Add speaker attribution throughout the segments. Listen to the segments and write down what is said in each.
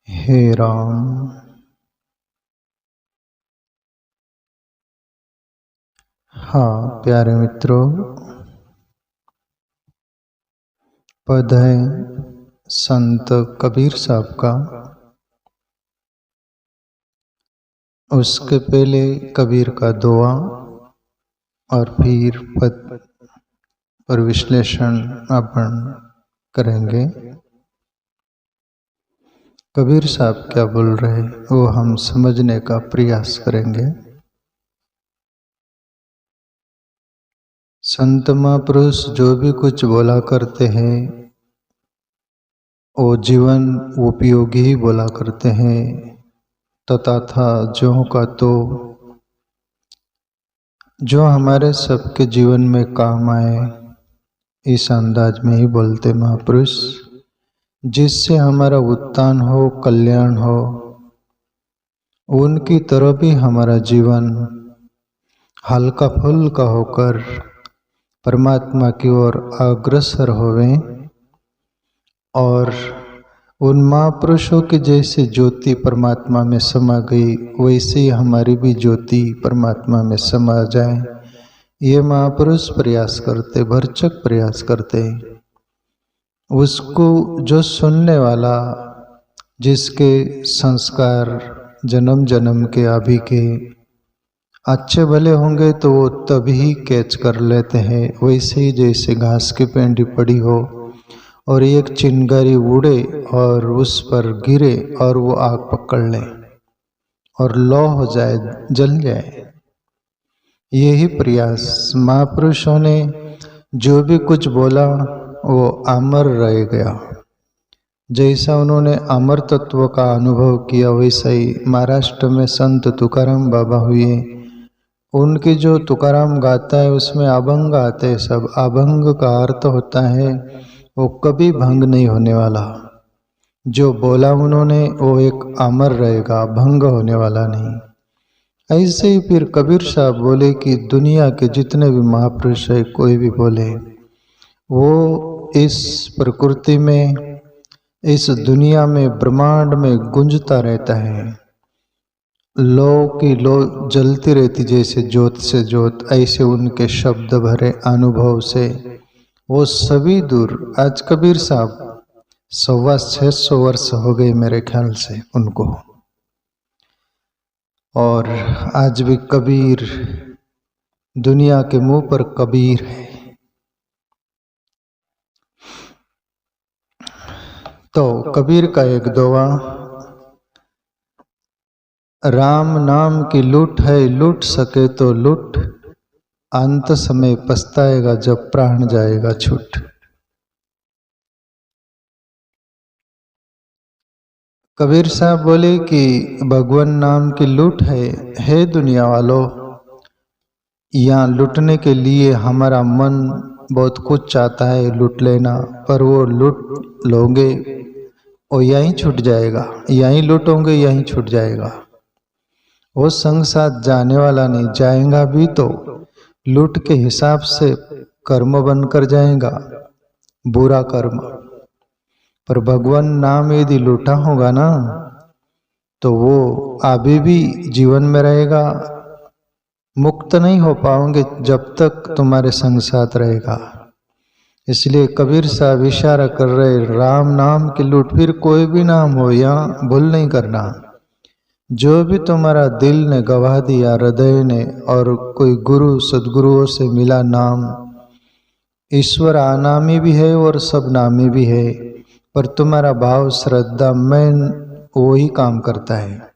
Speaker 1: हे राम। हाँ प्यारे मित्रों, पद है संत कबीर साहब का। उसके पहले कबीर का दुआ और फिर पद पर विश्लेषण अपन करेंगे। कबीर साहब क्या बोल रहे वो हम समझने का प्रयास करेंगे। संत महापुरुष जो भी कुछ बोला करते हैं वो जीवन उपयोगी ही बोला करते हैं, तथा ज्यों का तो जो हमारे सबके जीवन में काम आए, इस अंदाज में ही बोलते महापुरुष, जिससे हमारा उत्थान हो, कल्याण हो। उनकी तरह भी हमारा जीवन हल्का फुल्का होकर परमात्मा की ओर अग्रसर होवे और उन महापुरुषों की जैसे ज्योति परमात्मा में समा गई वैसे ही हमारी भी ज्योति परमात्मा में समा जाए। ये महापुरुष प्रयास करते, भरसक प्रयास करते। उसको जो सुनने वाला, जिसके संस्कार जन्म जन्म के अभी के अच्छे भले होंगे तो वो तभी कैच कर लेते हैं। वैसे ही जैसे घास की पेंडी पड़ी हो और एक चिंगारी उड़े और उस पर गिरे और वो आग पकड़ ले और लौ हो जाए, जल जाए। यही प्रयास महापुरुषों ने जो भी कुछ बोला वो अमर रह गया। जैसा उन्होंने अमर तत्व का अनुभव किया वैसा ही महाराष्ट्र में संत तुकाराम बाबा हुए। उनकी जो तुकाराम गाता है उसमें अभंग आते हैं। सब अभंग का अर्थ होता है वो कभी भंग नहीं होने वाला। जो बोला उन्होंने वो एक अमर रहेगा, भंग होने वाला नहीं। ऐसे ही फिर कबीर साहब बोले कि दुनिया के जितने भी महापुरुष है, कोई भी बोले, वो इस प्रकृति में, इस दुनिया में, ब्रह्मांड में गुंजता रहता है। लो की लो जलती रहती जैसे ज्योत से ज्योत, ऐसे उनके शब्द भरे अनुभव से वो सभी दूर। आज कबीर साहब 650 वर्ष हो गए मेरे ख्याल से उनको, और आज भी कबीर दुनिया के मुंह पर कबीर है। तो कबीर का एक दोहा, राम नाम की लूट है, लूट सके तो लूट, अंत समय पछताएगा जब प्राण जाएगा छूट। कबीर साहब बोले कि भगवान नाम की लूट है दुनिया वालों। यहाँ लूटने के लिए हमारा मन बहुत कुछ चाहता है लूट लेना, पर वो लूट लोगे और यहीं छूट जाएगा, यहीं लूटोगे यहीं छूट जाएगा। वो संग साथ जाने वाला नहीं, जाएगा भी तो लूट के हिसाब से कर्म बनकर जाएगा, बुरा कर्म। पर भगवान नाम यदि लूटा होगा ना तो वो अभी भी जीवन में रहेगा। मुक्त नहीं हो पाओगे जब तक तुम्हारे संग साथ रहेगा। इसलिए कबीर साहब इशारा कर रहे, राम नाम की लूट, फिर कोई भी नाम हो, यहाँ भूल नहीं करना। जो भी तुम्हारा दिल ने गवा दिया, हृदय ने, और कोई गुरु सदगुरुओं से मिला नाम, ईश्वर आनामी भी है और सब नामी भी है, पर तुम्हारा भाव श्रद्धा में वो ही काम करता है।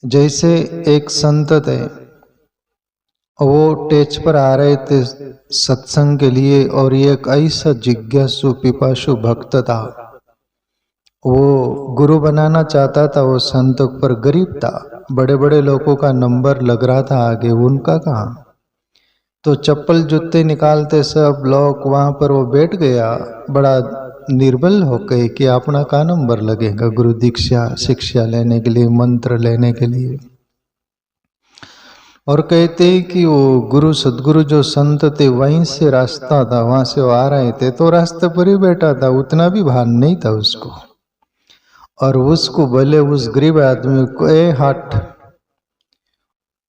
Speaker 1: जैसे एक संत थे, वो टेच पर आ रहे थे सत्संग के लिए, और एक ऐसा जिज्ञासु पिपासु भक्त था, वो गुरु बनाना चाहता था। वो संत पर गरीब था, बड़े बड़े लोगों का नंबर लग रहा था आगे, उनका कहाँ। तो चप्पल जूते निकालते सब लोग वहाँ पर वो बैठ गया बड़ा निर्बल होकर कि अपना का नंबर लगेगा गुरु दीक्षा शिक्षा लेने के लिए, मंत्र लेने के लिए। और कहते हैं कि वो गुरु सदगुरु जो संत थे वहीं से रास्ता था, वहां से वो आ रहे थे, तो रास्ते पर ही बैठा था, उतना भी भान नहीं था उसको। और उसको बोले उस गरीब आदमी को, ए हट।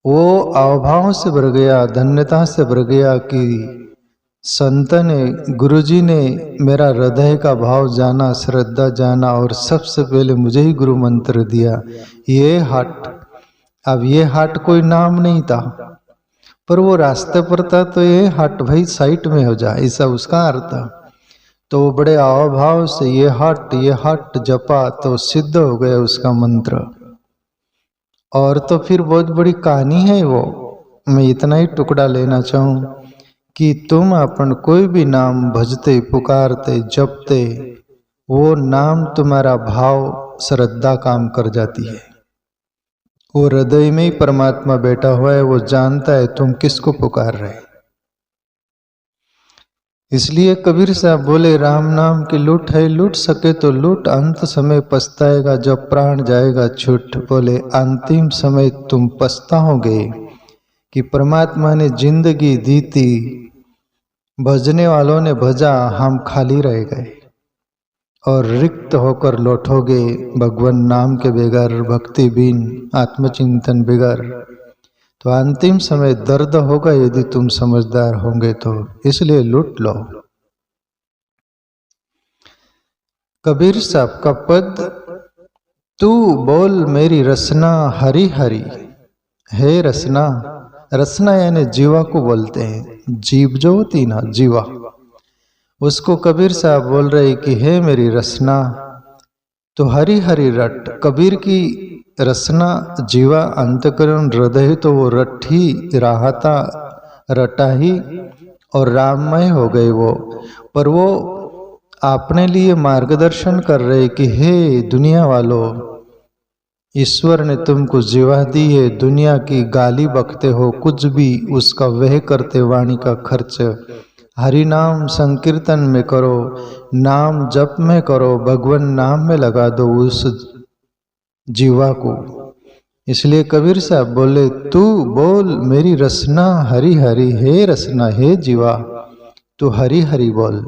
Speaker 1: वो अभाव से भर गया, धन्यता से भर गया कि संत ने, गुरुजी ने मेरा हृदय का भाव जाना, श्रद्धा जाना और सबसे पहले मुझे ही गुरु मंत्र दिया, ये हट। अब ये हट कोई नाम नहीं था, पर वो रास्ते पर था, तो ये हट भाई साइड में हो जा, ऐसा उसका अर्थ था। तो वो बड़े अभाव से ये हट जपा तो सिद्ध हो गया उसका मंत्र। और तो फिर बहुत बड़ी कहानी है वो, मैं इतना ही टुकड़ा लेना चाहूँ कि तुम अपन कोई भी नाम भजते, पुकारते, जपते, वो नाम तुम्हारा भाव श्रद्धा काम कर जाती है। वो हृदय में ही परमात्मा बैठा हुआ है, वो जानता है तुम किसको पुकार रहे। इसलिए कबीर साहब बोले, राम नाम की लूट है, लूट सके तो लूट, अंत समय पछताएगा जब प्राण जाएगा छूट। बोले अंतिम समय तुम पछताओगे कि परमात्मा ने जिंदगी दी थी, भजने वालों ने भजा, हम खाली रह गए, और रिक्त होकर लौटोगे भगवान नाम के बगैर, भक्ति बिन, आत्मचिंतन बगैर। तो अंतिम समय दर्द होगा यदि तुम समझदार होंगे तो, इसलिए लूट लो। कबीर साहब का पद, तू बोल मेरी रसना हरी हरी। हे रसना, रसना यानी जीवा को बोलते हैं, जीव जो होती ना, जीवा, उसको कबीर साहब बोल रहे कि हे मेरी रसना, तो हरी हरी रट। कबीर की रसना जीवा, अंतकरण, हृदय, तो वो रट ही रहा था, रटा ही और राममय हो गए वो। पर वो अपने लिए मार्गदर्शन कर रहे कि हे दुनिया वालों, ईश्वर ने तुमको जीवा दी है, दुनिया की गाली बकते हो, कुछ भी उसका वह करते, वाणी का खर्च हरि नाम संकीर्तन में करो, नाम जप में करो, भगवान नाम में लगा दो उस जीवा को। इसलिए कबीर साहब बोले, तू बोल मेरी रसना हरि हरि। हे रसना, हे जीवा, तू हरि हरि बोल।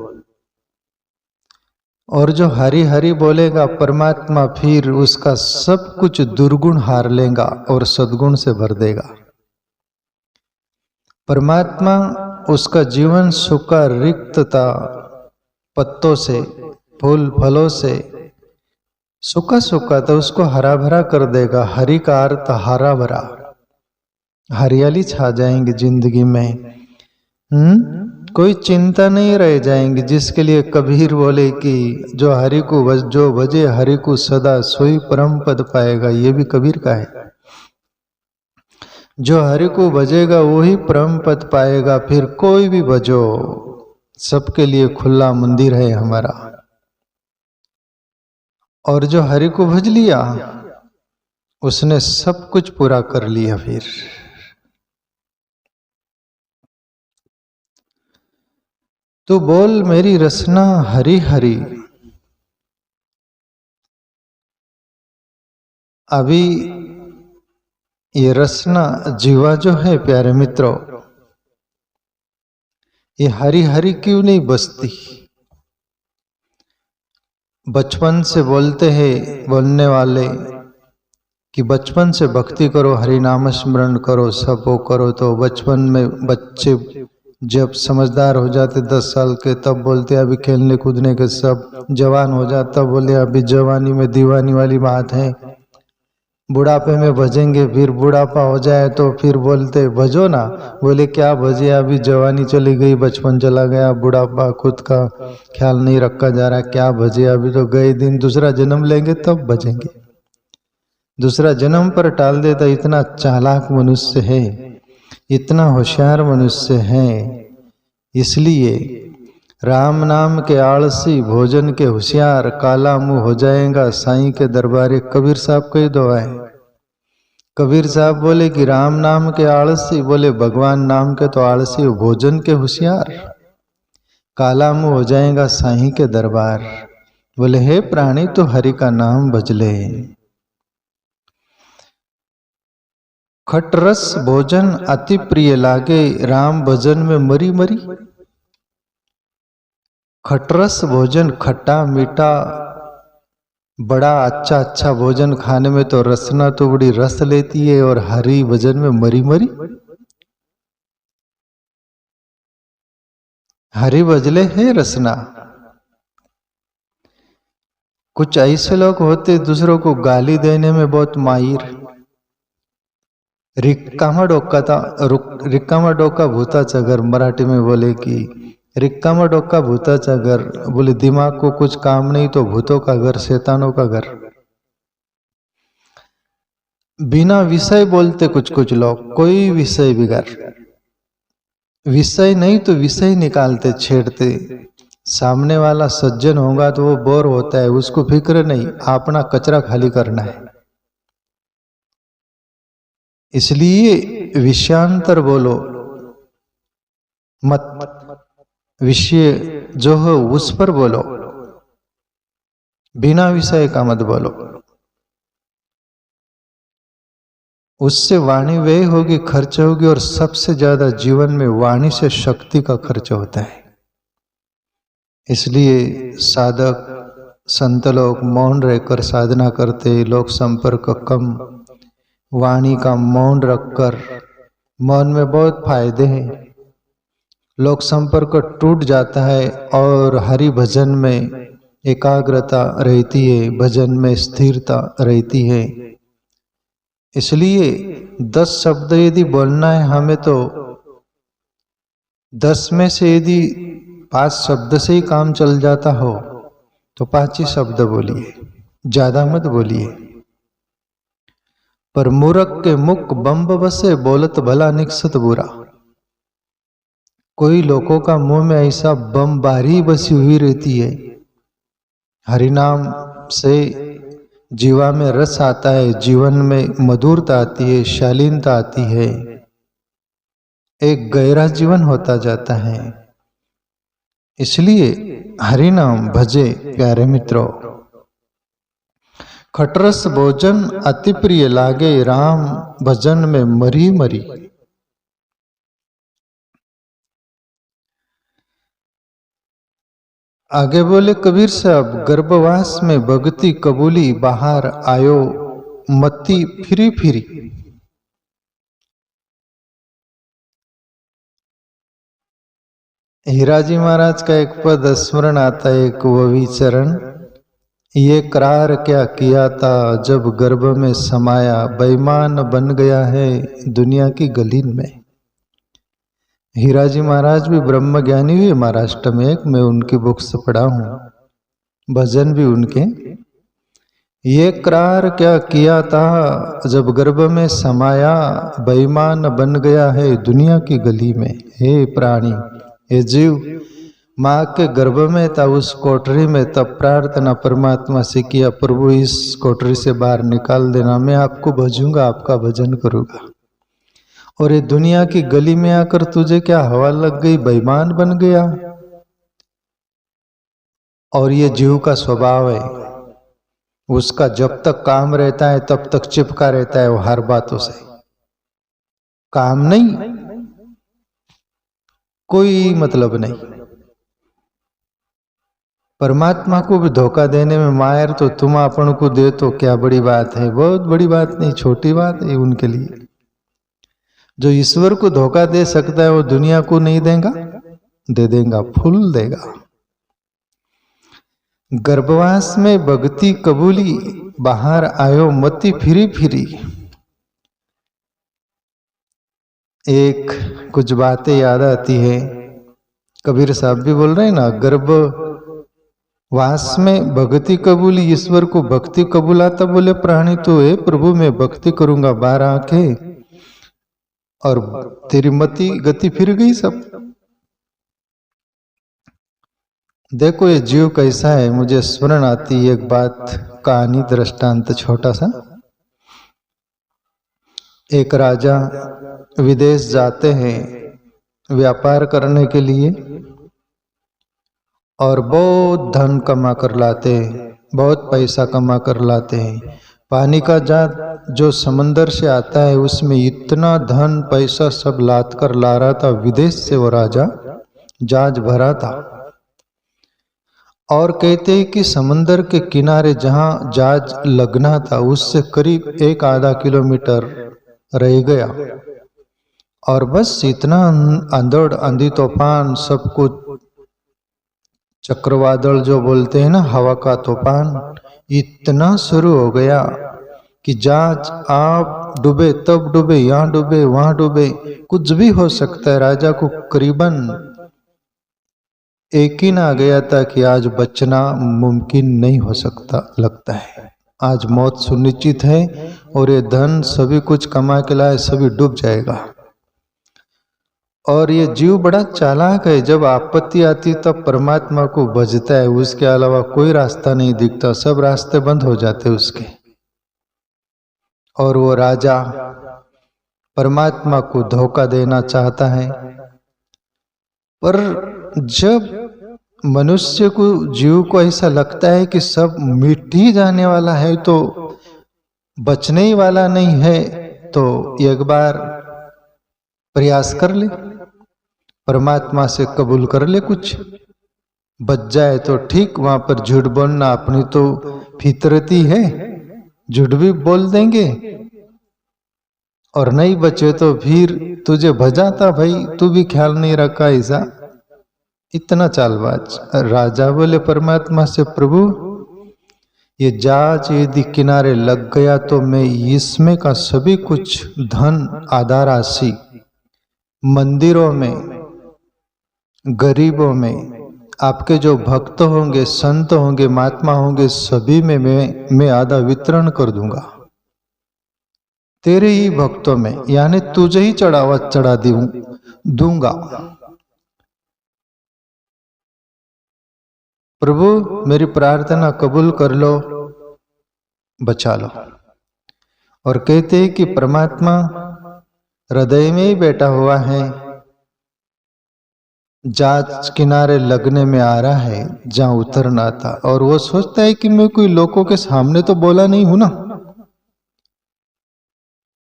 Speaker 1: और जो हरि हरि बोलेगा परमात्मा फिर उसका सब कुछ दुर्गुण हार लेगा और सद्गुण से भर देगा। परमात्मा उसका जीवन सूखा रिक्तता, पत्तों से, फूल फलों से सूखा सूखा तो उसको हरा भरा कर देगा। हरि का अर्थ हरा भरा, हरियाली छा जाएंगी जिंदगी में। कोई चिंता नहीं रह जाएंगी, जिसके लिए कबीर बोले कि जो हरि को जो भजे हरि को सदा, सोई परम पद पाएगा। ये भी कबीर का है, जो हरि को भजेगा वही परम पद पाएगा। फिर कोई भी भजो, सबके लिए खुला मंदिर है हमारा। और जो हरि को भज लिया उसने सब कुछ पूरा कर लिया। फिर तू बोल मेरी रसना हरि हरि। अभी ये रसना जीवा जो है प्यारे मित्रों, ये हरि हरि क्यों नहीं बसती? बचपन से बोलते हैं बोलने वाले कि बचपन से भक्ति करो, हरि नाम स्मरण करो, सब वो करो। तो बचपन में बच्चे जब समझदार हो जाते 10 साल के, तब बोलते अभी खेलने कूदने के, सब जवान हो जाता बोले अभी जवानी में दीवानी वाली बात है, बुढ़ापे में भजेंगे। फिर बुढ़ापा हो जाए तो फिर बोलते भजो ना, बोले क्या भजे, अभी जवानी चली गई, बचपन चला गया, बुढ़ापा खुद का ख्याल नहीं रखा जा रहा, क्या भजे, अभी तो गए दिन, दूसरा जन्म लेंगे तब भजेंगे। दूसरा जन्म पर टाल देता। इतना चालाक मनुष्य है, इतना होशियार मनुष्य है। इसलिए राम नाम के आलसी, भोजन के होशियार, काला मुंह हो जाएगा साईं के दरबारे। कबीर साहब कही दुआ है। कबीर साहब बोले कि राम नाम के आलसी, बोले भगवान नाम के तो आलसी, भोजन के होशियार, काला मुंह हो जाएगा साईं के दरबार। बोले हे प्राणी, तो हरि का नाम भज ले। खटरस भोजन अति प्रिय लागे, राम भजन में मरी मरी। खटरस भोजन, खट्टा मीठा बड़ा अच्छा अच्छा भोजन खाने में तो रसना तो बड़ी रस लेती है, और हरि भजन में मरी मरी। हरि भजले है रसना। कुछ ऐसे लोग होते दूसरों को गाली देने में बहुत माहिर। रिक्कामा डोका था, रिक्कामा डोका भूताचा घर मराठी में बोले कि रिक्कामा डोका भूताचा घर, बोले दिमाग को कुछ काम नहीं तो भूतों का घर, शैतानों का घर। बिना विषय बोलते कुछ कुछ लोग, कोई विषय बिगाड़, विषय नहीं तो विषय निकालते छेड़ते। सामने वाला सज्जन होगा तो वो बोर होता है, उसको फिक्र नहीं, अपना कचरा खाली करना है। इसलिए विषयांतर बोलो मत, विषय जो हो उस पर बोलो, बिना विषय का मत बोलो। उससे वाणी व्यय होगी, खर्च होगी, और सबसे ज्यादा जीवन में वाणी से शक्ति का खर्च होता है। इसलिए साधक संत लोग मौन रहकर साधना करते, लोक संपर्क कम, वाणी का मौन रखकर। मौन में बहुत फायदे हैं। लोक संपर्क टूट जाता है और हरि भजन में एकाग्रता रहती है, भजन में स्थिरता रहती है। इसलिए 10 शब्द यदि बोलना है हमें, तो 10 में से यदि 5 शब्द से ही काम चल जाता हो तो 5 ही शब्द बोलिए, ज्यादा मत बोलिए। पर मूर्ख के मुख बम्ब बसे, बोलत भला निकसत बुरा। कोई लोगों का मुंह में ऐसा बमबारी बसी हुई रहती है। हरिनाम से जीवा में रस आता है, जीवन में मधुरता आती है, शालीनता आती है, एक गहरा जीवन होता जाता है। इसलिए हरिनाम भजे प्यारे मित्रों। खटरस भोजन अति प्रिय लागे, राम भजन में मरी मरी। आगे बोले कबीर साहब, गर्भवास में भगति कबूली, बाहर आयो मती फिरी फिरी। हीराजी महाराज का एक पद स्मरण आता है, एक वही चरण, ये करार क्या किया था जब गर्भ में समाया, बेईमान बन गया है दुनिया की गलीन में। हीराजी महाराज भी ब्रह्म ज्ञानी हुए महाराष्ट्र में, एक मैं उनकी बुक्स पढ़ा हूँ, भजन भी उनके। ये करार क्या किया था जब गर्भ में समाया, बेईमान बन गया है दुनिया की गली में। हे प्राणी, हे जीव, माँ के गर्भ में था, उस कोठरी में, तब प्रार्थना परमात्मा से किया, प्रभु इस कोठरी से बाहर निकाल देना, मैं आपको भजूंगा, आपका भजन करूंगा। और ये दुनिया की गली में आकर तुझे क्या हवा लग गई, बेईमान बन गया। और ये जीव का स्वभाव है, उसका जब तक काम रहता है तब तक चिपका रहता है वो हर बातों से। काम नहीं, कोई मतलब नहीं। परमात्मा को भी धोखा देने में मायर, तो तुम अपन को दे तो क्या बड़ी बात है, बहुत बड़ी बात नहीं, छोटी बात है उनके लिए। जो ईश्वर को धोखा दे सकता है वो दुनिया को नहीं देगा, दे देगा, फूल देगा। गर्भवास में भक्ति कबूली, बाहर आयो मती फिरी फिरी। एक कुछ बातें याद आती है, कबीर साहब भी बोल रहे हैं ना, गर्भवास में भक्ति कबूली, ईश्वर को भक्ति कबूलाता, बोले प्राणी तो है प्रभु मैं भक्ति करूंगा, बाहर आके और तेरी मति गति फिर गई सब। देखो ये जीव कैसा है, मुझे स्मरण आती है एक बात, कहानी दृष्टांत छोटा सा। एक राजा विदेश जाते हैं व्यापार करने के लिए, और बहुत धन कमा कर लाते हैं, बहुत पैसा कमा कर लाते हैं। पानी का जहाज जो समंदर से आता है उसमें इतना धन पैसा सब लाद कर ला रहा था, विदेश से वो राजा जहाज भरा था। और कहते हैं कि समंदर के किनारे जहां जहाज लगना था उससे करीब 1 आधा किलोमीटर रह गया और बस इतना अंधड़ आंधी तूफान सब कुछ, चक्रवादल जो बोलते हैं ना, हवा का तूफान इतना शुरू हो गया कि जहाज आप डूबे तब डूबे, यहाँ डूबे वहां डूबे, कुछ भी हो सकता है। राजा को करीबन यकीन आ गया था कि आज बचना मुमकिन नहीं हो सकता, लगता है आज मौत सुनिश्चित है और ये धन सभी कुछ कमा के लाए सभी डूब जाएगा। और ये जीव बड़ा चालाक है, जब आपत्ति आती तब परमात्मा को भजता है, उसके अलावा कोई रास्ता नहीं दिखता, सब रास्ते बंद हो जाते उसके। और वो राजा परमात्मा को धोखा देना चाहता है, पर जब मनुष्य को, जीव को ऐसा लगता है कि सब मिट ही जाने वाला है तो बचने ही वाला नहीं है, तो एक बार प्रयास कर ले, परमात्मा से कबूल कर ले, कुछ बच जाए तो ठीक। वहां पर झूठ बोलना अपनी तो फितरती है, झूठ भी बोल देंगे, और नहीं बचे तो फिर तुझे भजाता भाई, तू भी ख्याल नहीं रखा ऐसा, इतना चालबाज। राजा बोले परमात्मा से, प्रभु ये जहाज यदि किनारे लग गया तो मैं इसमें का सभी कुछ धन, आधा राशि मंदिरों में, गरीबों में, आपके जो भक्त होंगे, संत होंगे, महात्मा होंगे, सभी में मैं आधा वितरण कर दूंगा, तेरे ही भक्तों में, यानी तुझे ही चढ़ा दूंगा। प्रभु मेरी प्रार्थना कबूल कर लो, बचा लो। और कहते हैं कि परमात्मा हृदय में ही बैठा हुआ है, जहाज किनारे लगने में आ रहा है जहां उतरना था, और वो सोचता है कि मैं कोई लोगों के सामने तो बोला नहीं हूं ना,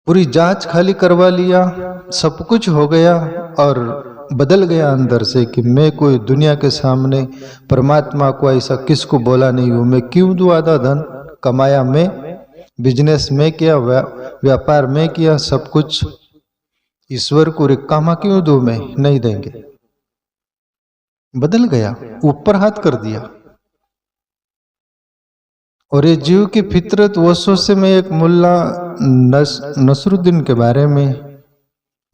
Speaker 1: पूरी जहाज खाली करवा लिया, सब कुछ हो गया और बदल गया अंदर से कि मैं कोई दुनिया के सामने परमात्मा को ऐसा किसको बोला नहीं हूं, मैं क्यों दूं आधा धन कमाया, मैं बिजनेस में किया, व्यापार में किया, सब कुछ ईश्वर को रिकामा क्यों दूं, मैं नहीं देंगे। बदल गया, ऊपर हाथ कर दिया। और ये जीव की फितरत, वर्षों से मैं एक मुल्ला नसरुद्दीन के बारे में,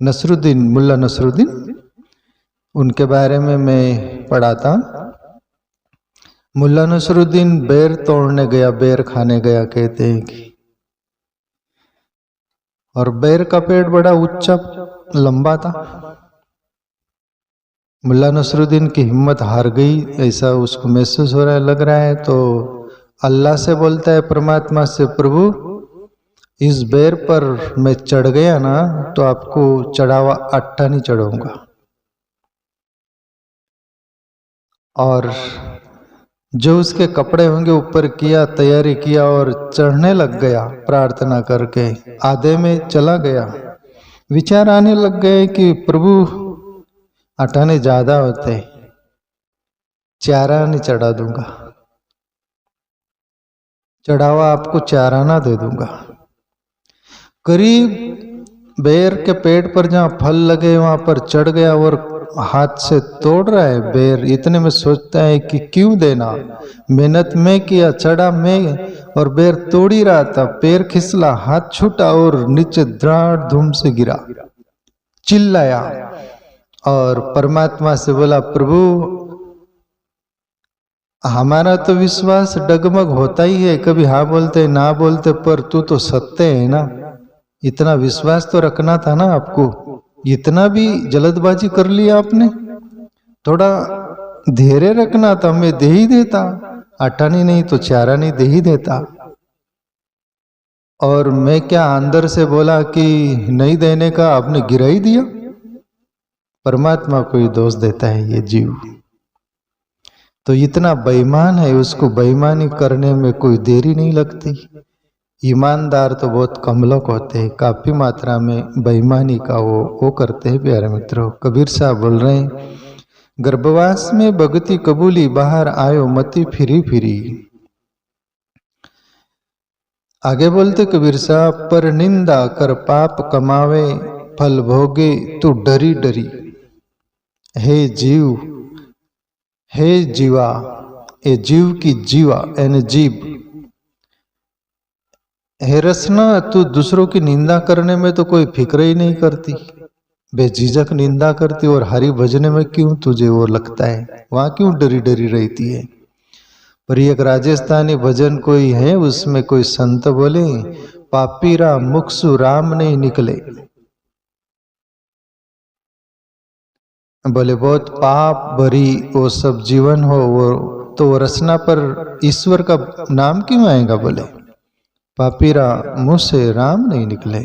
Speaker 1: मुल्ला नसरुद्दीन, उनके बारे में मैं पढ़ा था। मुल्ला नसरुद्दीन बेर तोड़ने गया, बेर खाने गया कहते हैं कि, और बेर का पेड़ बड़ा ऊंचा लंबा था। मुल्ला नसरुद्दीन की हिम्मत हार गई, ऐसा उसको महसूस हो रहा है, लग रहा है, तो अल्लाह से बोलता है, परमात्मा से, प्रभु इस बेर पर मैं चढ़ गया ना तो आपको चढ़ावा अट्टा नहीं चढ़ाऊंगा। और जो उसके कपड़े होंगे ऊपर किया, तैयारी किया और चढ़ने लग गया प्रार्थना करके, आधे में चला गया। विचार आने लग गए कि प्रभु अटाने ज्यादा होते, चाराना चढ़ा दूंगा, चढ़ावा आपको चाराना दे दूंगा। करीब बेर के पेड़ पर जहां फल लगे वहां पर चढ़ गया और हाथ से तोड़ रहा है बेर। इतने में सोचता है कि क्यों देना, मेहनत में किया, चढ़ा में और बेर तोड़ ही रहा था, पैर खिसला, हाथ छूटा और नीचे धड़ाड़ धूम से गिरा, चिल्लाया और परमात्मा से बोला, प्रभु हमारा तो विश्वास डगमग होता ही है, कभी हाँ बोलते ना बोलते, पर तू तो सत्य है ना, इतना विश्वास तो रखना था ना आपको, इतना भी जल्दबाजी कर लिया आपने, थोड़ा धैर्य रखना था, मैं दे ही देता, अटानी नहीं तो चारानी दे ही देता। और मैं क्या अंदर से बोला कि नहीं देने का, आपने गिरा ही दिया। परमात्मा को ही दोष देता है ये जीव, तो इतना बेईमान है, उसको बेईमानी करने में कोई देरी नहीं लगती। ईमानदार तो बहुत कम लोग होते हैं, काफी मात्रा में बेईमानी का वो करते हैं। प्यारे मित्रों, कबीर साहब बोल रहे हैं, गर्भवास में भगति कबूली, बाहर आयो मति फिरी फिरी। आगे बोलते कबीर साहब, पर निंदा कर पाप कमावे, फल भोगे तू डरी डरी। हे जीव, हे जीवा, ये जीव की जीवा यानी जीव, हे रसना, तू दूसरों की निंदा करने में तो कोई फिक्र ही नहीं करती, बेझिझक निंदा करती, और हरि भजने में क्यों तुझे वो लगता है, वहां क्यों डरी डरी रहती है। पर एक राजस्थानी भजन कोई है, उसमें कोई संत बोले, पापीरा मुखसु राम नहीं निकले। बोले बहुत पाप भरी वो सब जीवन हो, वो तो रसना पर ईश्वर का नाम क्यों आएगा। बोले पापीरा मुंह से राम नहीं निकले।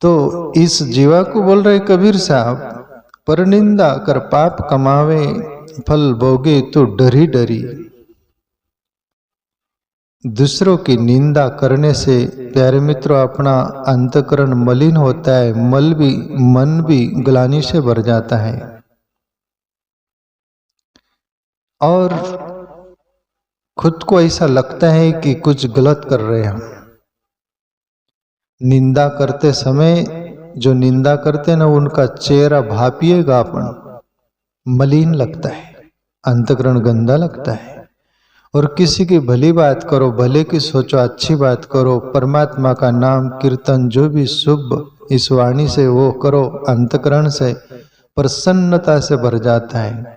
Speaker 1: तो इस जीवा को बोल रहे कबीर साहब, पर निंदा कर पाप कमावे, फल भोगे तो डरी डरी। दूसरों की निंदा करने से प्यारे मित्रों अपना अंतकरण मलिन होता है, मन भी ग्लानि से भर जाता है और खुद को ऐसा लगता है कि कुछ गलत कर रहे हैं हम। निंदा करते समय जो निंदा करते ना, उनका चेहरा भापिएगा अपन, मलिन लगता है, अंतकरण गंदा लगता है। और किसी की भली बात करो, भले की सोचो, अच्छी बात करो, परमात्मा का नाम कीर्तन जो भी शुभ इस वाणी से वो करो, अंतकरण से प्रसन्नता से भर जाता है।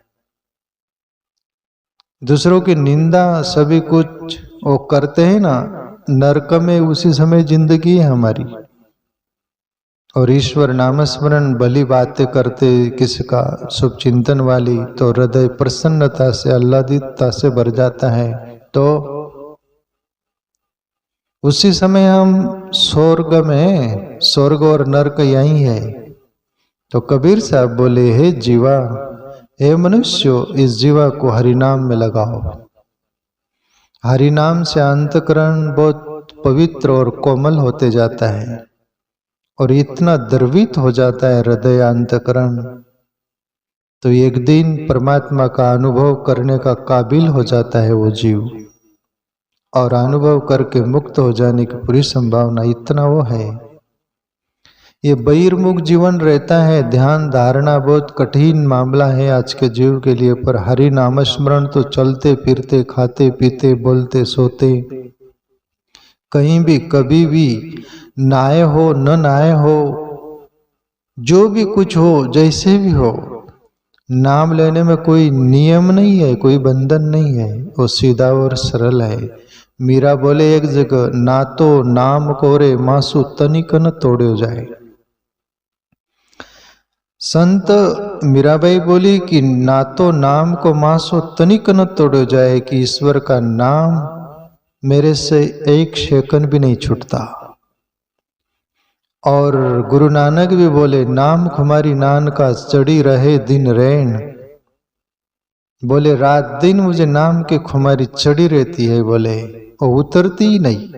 Speaker 1: दूसरों की निंदा सभी कुछ वो करते हैं ना, नरक में उसी समय जिंदगी है हमारी। और ईश्वर नामस्मरण भली बातें करते, किसी का शुभ चिंतन वाली, तो हृदय प्रसन्नता से आह्लादितता से भर जाता है। तो उसी समय हम स्वर्ग में, स्वर्ग और नरक यही है। तो कबीर साहब बोले, हे जीवा, हे मनुष्य, इस जीवा को हरिनाम में लगाओ। हरिनाम से अंतकरण बहुत पवित्र और कोमल होते जाता है और इतना द्रवित हो जाता है हृदय अंतकरण, तो एक दिन परमात्मा का अनुभव करने का काबिल हो जाता है वो जीव, और अनुभव करके मुक्त हो जाने की पूरी संभावना इतना वो है। ये बहिर्मुख जीवन रहता है, ध्यान धारणा बहुत कठिन मामला है आज के जीव के लिए। पर हरि नाम स्मरण तो चलते फिरते, खाते पीते, बोलते सोते, कहीं भी कभी भी, नाए हो न नाए हो, जो भी कुछ हो, जैसे भी हो, नाम लेने में कोई नियम नहीं है, कोई बंधन नहीं है, वो सीधा और सरल है। मीरा बोले एक जगह, ना तो नाम कोरे मासु तनिक न तोड़े जाए। संत मीराबाई बोली कि ना तो नाम को मासो तनिक न तोड़ो जाए, कि ईश्वर का नाम मेरे से एक सेकंड भी नहीं छूटता। और गुरु नानक भी बोले, नाम खुमारी नान का चढ़ी रहे दिन रैन। बोले रात दिन मुझे नाम की खुमारी चढ़ी रहती है, बोले वो उतरती ही नहीं।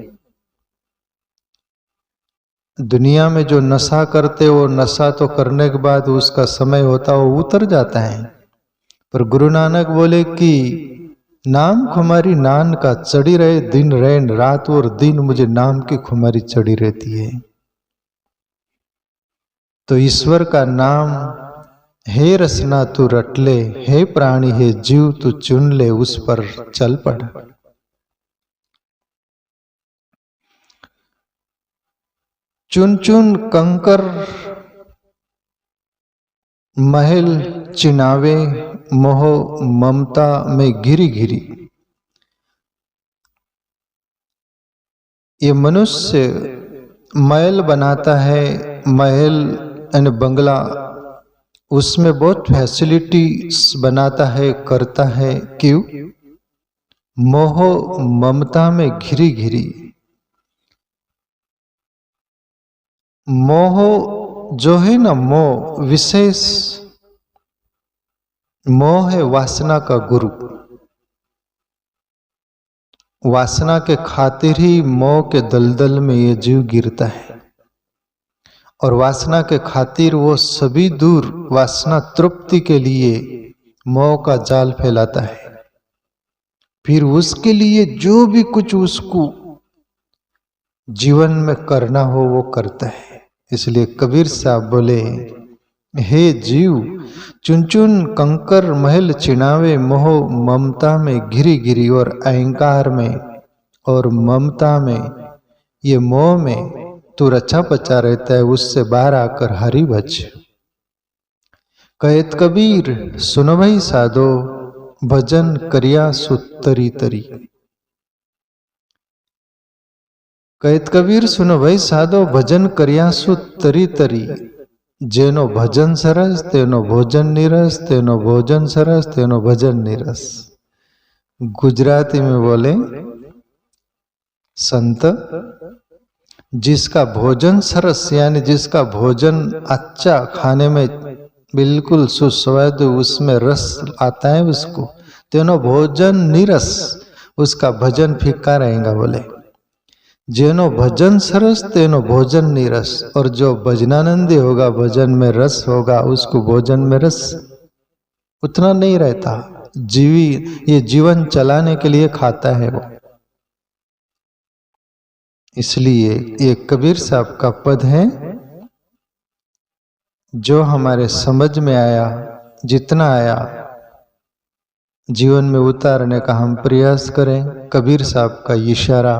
Speaker 1: दुनिया में जो नशा करते, वो नशा तो करने के बाद उसका समय होता वो उतर जाता है। पर गुरु नानक बोले कि नाम खुमारी नान का चढ़ी रहे दिन रैन, रात और दिन मुझे नाम की खुमारी चढ़ी रहती है। तो ईश्वर का नाम, हे रसना तू रट ले, हे प्राणी हे जीव तू चुन ले, उस पर चल पड़। चुन चुन कंकर महल चिनावे, मोह ममता में घिरी घिरी। ये मनुष्य महल बनाता है, महल यानी बंगला, उसमें बहुत फैसिलिटीज बनाता है, करता है, क्यों? मोह ममता में घिरी घिरी। मोह जो है ना, मोह विशेष मोह है वासना का गुरु। वासना के खातिर ही मोह के दलदल में ये जीव गिरता है। और वासना के खातिर वो सभी दूर वासना तृप्ति के लिए मोह का जाल फैलाता है। फिर उसके लिए जो भी कुछ उसको जीवन में करना हो वो करता है। इसलिए कबीर साहब बोले, हे जीव, चुन चुन कंकर महल चिनावे, मोह ममता में घिरी घिरी, और अहंकार में और ममता में, ये मोह में तू रचा पचा रहता है, उससे बाहर आकर हरि भज। कहत कबीर सुन भई साधो, भजन करिया सुतरी तरी। कहत कबीर सुनो भाई साधो, भजन करिया सुतरी तरी। जेनो भजन सरस तेनो भोजन निरस, तेनो भोजन सरस तेनो भजन निरस। गुजराती में बोले संत, जिसका भोजन सरस यानी जिसका भोजन अच्छा, खाने में बिल्कुल सुस्वादु, उसमें रस आता है उसको, तेनो भोजन निरस, उसका भजन फीका रहेगा। बोले जेनो भजन सरस तेनो भोजन निरस, और जो भजनानंदी होगा, भजन में रस होगा, उसको भोजन में रस उतना नहीं रहता। ये जीवन चलाने के लिए खाता है वो। इसलिए ये कबीर साहब का पद है जो हमारे समझ में आया, जितना आया जीवन में उतारने का हम प्रयास करें। कबीर साहब का इशारा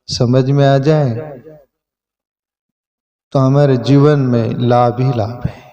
Speaker 1: समझ में आ जाए तो हमारे जीवन में लाभ ही लाभ है।